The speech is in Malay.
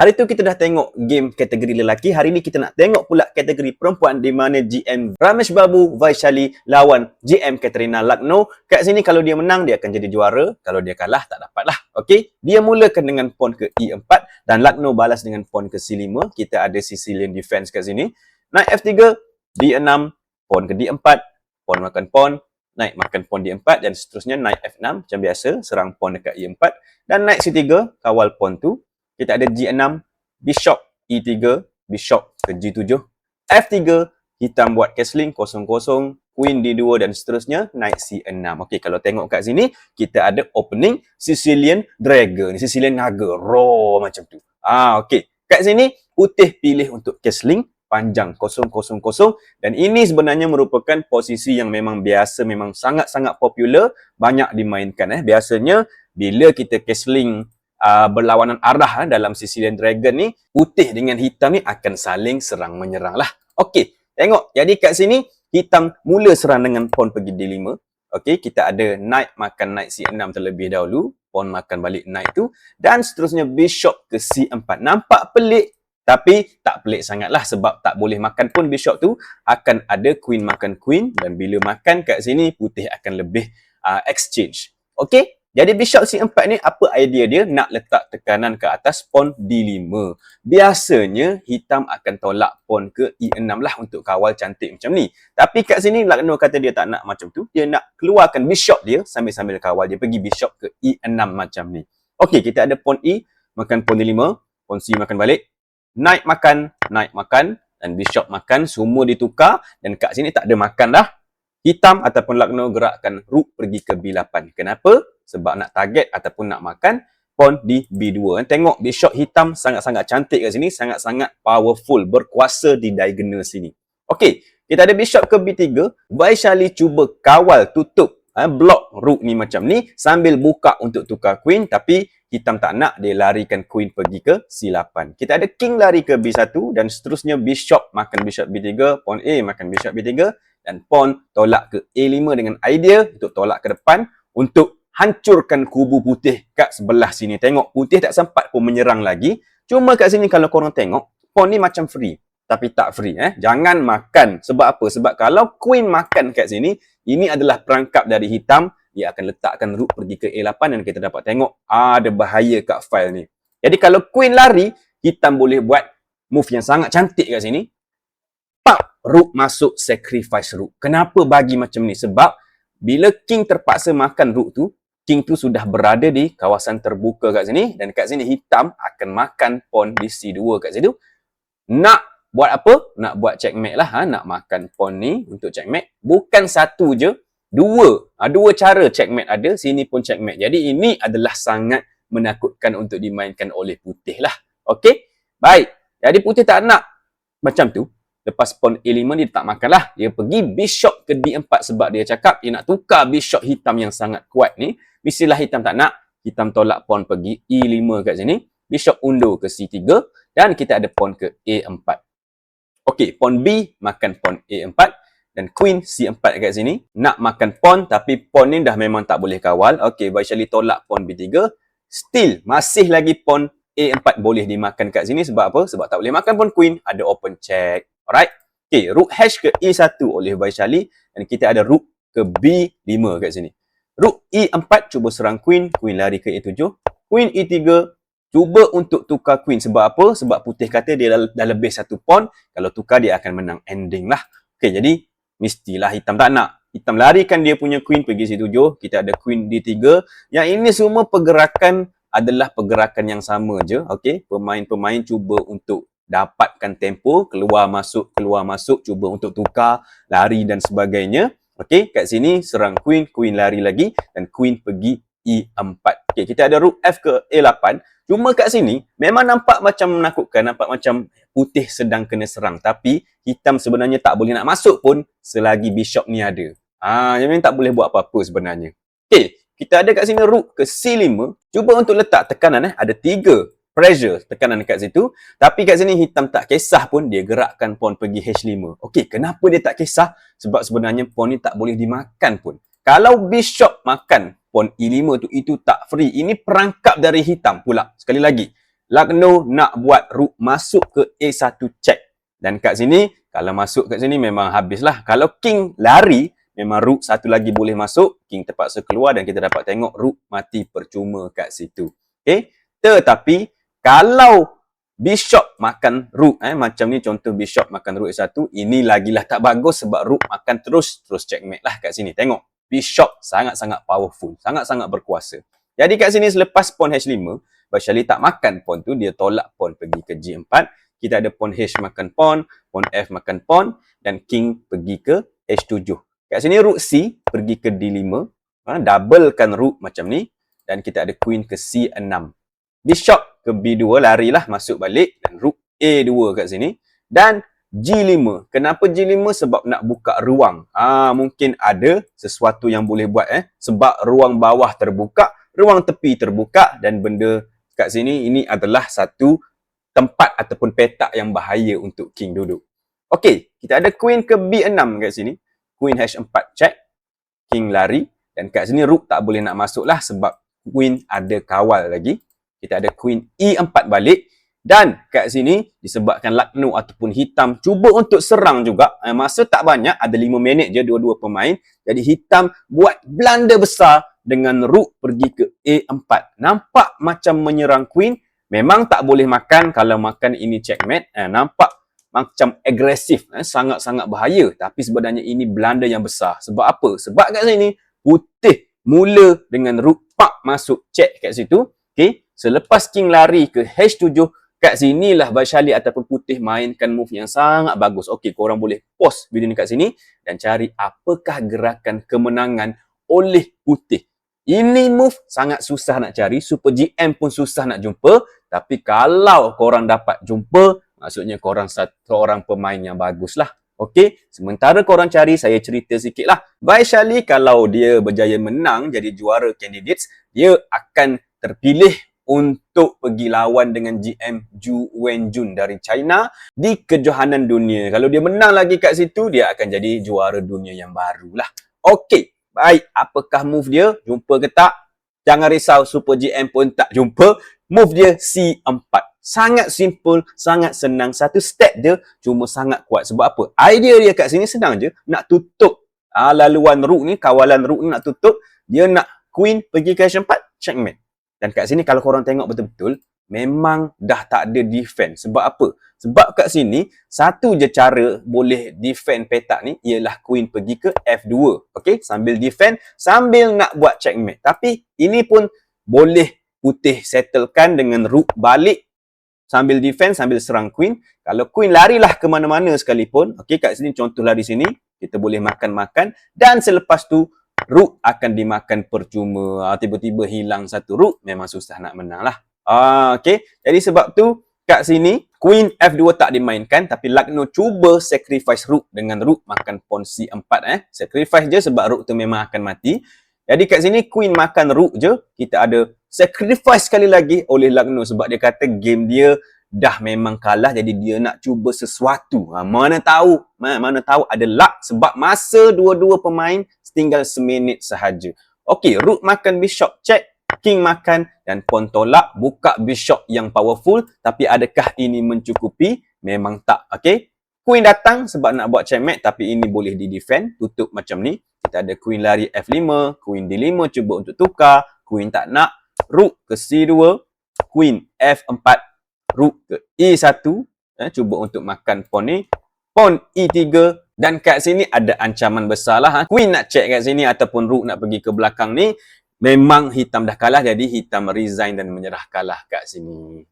Hari tu kita dah tengok game kategori lelaki. Hari ni kita nak tengok pula kategori perempuan di mana GM Ramesh Babu Vaishali lawan GM Katrina Lucknow. Kat sini kalau dia menang, dia akan jadi juara. Kalau dia kalah, tak dapat lah. Okey, dia mulakan dengan pawn ke E4 dan Lucknow balas dengan pawn ke C5. Kita ada Sicilian defense kat sini. Naik F3, D6, pawn ke D4, pawn makan pawn, naik makan pawn D4 dan seterusnya naik F6 macam biasa, serang pawn dekat E4 dan naik C3, kawal pawn tu. Kita ada G6, bishop E3, bishop ke G7, F3, hitam buat castling 0-0, queen D2 dan seterusnya, naik C6. Okey, kalau tengok kat sini, kita ada opening Sicilian Dragon, Sicilian Naga, raw macam tu. Okey. Kat sini, putih pilih untuk castling panjang 0-0 dan ini sebenarnya merupakan posisi yang memang biasa, memang sangat-sangat popular, banyak dimainkan. Biasanya, bila kita castling berlawanan arah dalam Sicilian Dragon ni, putih dengan hitam ni akan saling serang menyerang lah. Okey, tengok. Jadi kat sini, hitam mula serang dengan pawn pergi D5. Okey, kita ada knight makan knight C6 terlebih dahulu. Pawn makan balik knight tu. Dan seterusnya bishop ke C4. Nampak pelik, tapi tak pelik sangat lah sebab tak boleh makan pun bishop tu. Akan ada queen makan queen dan bila makan kat sini, putih akan lebih exchange. Okey? Jadi bishop C4 ni apa idea dia? Nak letak tekanan ke atas pawn D5. Biasanya hitam akan tolak pawn ke E6 lah untuk kawal cantik macam ni. Tapi kat sini Lucknow kata dia tak nak macam tu. Dia nak keluarkan bishop dia sambil-sambil kawal. Dia pergi bishop ke E6 macam ni. Okey, kita ada pawn E makan pawn D5. Pawn C makan balik. Knight makan dan bishop makan. Semua ditukar dan kat sini tak ada makan dah. Hitam ataupun Lucknow gerakkan rook pergi ke B8. Kenapa? Sebab nak target ataupun nak makan pawn di B2. Tengok bishop hitam sangat-sangat cantik kat sini. Sangat-sangat powerful. Berkuasa di diagonal sini. Okey. Kita ada bishop ke B3. Vaishali cuba kawal tutup blok rook ni macam ni. Sambil buka untuk tukar queen. Tapi hitam tak nak. Dia larikan queen pergi ke C8. Kita ada king lari ke B1. Dan seterusnya bishop makan bishop B3. Pawn A makan bishop B3. Dan pawn tolak ke A5 dengan idea untuk tolak ke depan. Untuk hancurkan kubu putih kat sebelah sini. Tengok, putih tak sempat pun menyerang lagi. Cuma kat sini kalau korang tengok, pawn ni macam free. Tapi tak free. Jangan makan. Sebab apa? Sebab kalau queen makan kat sini, ini adalah perangkap dari hitam. Dia akan letakkan rook pergi ke A8 dan kita dapat tengok ada bahaya kat file ni. Jadi kalau queen lari, hitam boleh buat move yang sangat cantik kat sini. Pap! Rook masuk sacrifice rook. Kenapa bagi macam ni? Sebab bila king terpaksa makan rook tu, king tu sudah berada di kawasan terbuka kat sini dan kat sini hitam akan makan pawn di C2 kat situ. Nak buat apa? Nak buat checkmate lah. Nak makan pawn ni untuk checkmate. Bukan satu je, dua. Dua cara checkmate ada. Sini pun checkmate. Jadi ini adalah sangat menakutkan untuk dimainkan oleh putih lah. Okey? Baik. Jadi putih tak nak macam tu. Lepas pawn A5 dia tak makan lah. Dia pergi bishop ke D4 sebab dia cakap dia nak tukar bishop hitam yang sangat kuat ni. Mestilah hitam tak nak. Hitam tolak pawn pergi E5 kat sini. Bishop undur ke C3. Dan kita ada pawn ke A4. Okey, pawn B makan pawn A4. Dan queen C4 kat sini. Nak makan pawn tapi pawn ni dah memang tak boleh kawal. Okey, Vaishali tolak pawn B3. Still, masih lagi pawn A4 boleh dimakan kat sini. Sebab apa? Sebab tak boleh makan pawn queen. Ada open check. Alright. Okey, rook hash ke E1 oleh Vaishali. Dan kita ada rook ke B5 kat sini. Rook E4 cuba serang queen. Queen lari ke E7. Queen E3 cuba untuk tukar queen. Sebab apa? Sebab putih kata dia dah lebih satu pawn. Kalau tukar dia akan menang ending lah. Okey, jadi mestilah hitam tak nak. Hitam larikan dia punya queen pergi C7. Kita ada queen D3. Yang ini semua pergerakan adalah pergerakan yang sama je. Okey, pemain-pemain cuba untuk dapatkan tempo. Keluar masuk. Cuba untuk tukar, lari dan sebagainya. Okey, kat sini serang queen, queen lari lagi dan queen pergi E4. Okey, kita ada rook F ke A8. Cuma kat sini memang nampak macam menakutkan, nampak macam putih sedang kena serang. Tapi hitam sebenarnya tak boleh nak masuk pun selagi bishop ni ada. Memang tak boleh buat apa-apa sebenarnya. Okey, kita ada kat sini rook ke C5. Cuba untuk letak tekanan. Ada 3 pressure tekanan kat situ. Tapi kat sini hitam tak kisah pun dia gerakkan pawn pergi H5. Okey, kenapa dia tak kisah? Sebab sebenarnya pawn ni tak boleh dimakan pun. Kalau bishop makan pawn E5 tu, itu tak free. Ini perangkap dari hitam pula. Sekali lagi, Lucknow nak buat rook masuk ke A1 check. Dan kat sini, kalau masuk kat sini memang habislah. Kalau king lari, memang rook satu lagi boleh masuk. King terpaksa keluar dan kita dapat tengok rook mati percuma kat situ. Okay? Tetapi, kalau bishop makan rook, macam ni contoh bishop makan rook A1, ini lagilah tak bagus sebab rook makan terus checkmate lah kat sini. Tengok, bishop sangat-sangat powerful, sangat-sangat berkuasa. Jadi kat sini selepas pawn H5, Baishali tak makan pawn tu, dia tolak pawn pergi ke G4. Kita ada pawn H makan pawn F makan pawn, dan king pergi ke H7. Kat sini rook C pergi ke D5, doublekan rook macam ni, dan kita ada queen ke C6. Bishop ke B2, larilah masuk balik, dan rook A2 kat sini, dan G5. Kenapa G5? Sebab nak buka ruang. Mungkin ada sesuatu yang boleh buat, sebab ruang bawah terbuka, ruang tepi terbuka, dan benda kat sini ini adalah satu tempat ataupun petak yang bahaya untuk king duduk. Okey, kita ada queen ke B6 kat sini. Queen H4 check, king lari, dan kat sini rook tak boleh nak masuk lah sebab queen ada kawal lagi. Kita ada queen E4 balik, dan kat sini disebabkan Lucknow ataupun hitam cuba untuk serang juga. Masa tak banyak, ada 5 minit je dua-dua pemain. Jadi hitam buat blunder besar dengan rook pergi ke A4. Nampak macam menyerang queen. Memang tak boleh makan, kalau makan ini checkmate. Nampak macam agresif, sangat-sangat bahaya. Tapi sebenarnya ini blunder yang besar. Sebab apa? Sebab kat sini putih mula dengan rook pak masuk check kat situ. Okay? Selepas king lari ke H7, kat sinilah Baishali ataupun putih mainkan move yang sangat bagus. Okey, korang boleh pause video ni kat sini dan cari apakah gerakan kemenangan oleh putih. Ini move sangat susah nak cari, Super GM pun susah nak jumpa. Tapi kalau korang dapat jumpa, maksudnya korang seorang pemain yang bagus lah. Okey, sementara korang cari, saya cerita sikit lah. Baishali kalau dia berjaya menang jadi juara candidates, dia akan terpilih untuk pergi lawan dengan GM Zhu Wenjun dari China di kejohanan dunia. Kalau dia menang lagi kat situ, dia akan jadi juara dunia yang baru lah. Okey, baik. Apakah move dia? Jumpa ke tak? Jangan risau, Super GM pun tak jumpa. Move dia C4. Sangat simple, sangat senang. Satu step dia cuma sangat kuat. Sebab apa? Idea dia kat sini senang je. Nak tutup laluan rook ni, kawalan rook ni nak tutup. Dia nak queen pergi ke H4, checkmate. Dan kat sini kalau korang tengok betul-betul, memang dah tak ada defend. Sebab apa? Sebab kat sini, satu je cara boleh defend petak ni, ialah queen pergi ke F2. Okay? Sambil defend, sambil nak buat checkmate. Tapi ini pun boleh putih settlekan dengan rook balik, sambil defend, sambil serang queen. Kalau queen larilah ke mana-mana sekalipun, okay, kat sini contoh lari sini, kita boleh makan-makan. Dan selepas tu, rook akan dimakan percuma. Tiba-tiba hilang satu rook, memang susah nak menang lah. Okay, jadi sebab tu, kat sini, queen F2 tak dimainkan, tapi Lucknow cuba sacrifice rook dengan rook makan pawn C4. Sacrifice je sebab rook tu memang akan mati. Jadi kat sini, queen makan rook je, kita ada sacrifice sekali lagi oleh Lucknow sebab dia kata game dia dah memang kalah, jadi dia nak cuba sesuatu. Mana tahu ada luck sebab masa dua-dua pemain tinggal seminit sahaja. Okey, rook makan bishop check, king makan dan pawn tolak, buka bishop yang powerful, tapi adakah ini mencukupi? Memang tak. Okey, queen datang sebab nak buat checkmate, tapi ini boleh di-defend, tutup macam ni. Kita ada queen lari F5, queen D5 cuba untuk tukar, queen tak nak, rook ke C2, queen F4, rook ke E1, cuba untuk makan pawn ni, pawn E3, dan kat sini ada ancaman besar lah. Queen nak check kat sini ataupun rook nak pergi ke belakang ni, memang hitam dah kalah, jadi hitam resign dan menyerah kalah kat sini.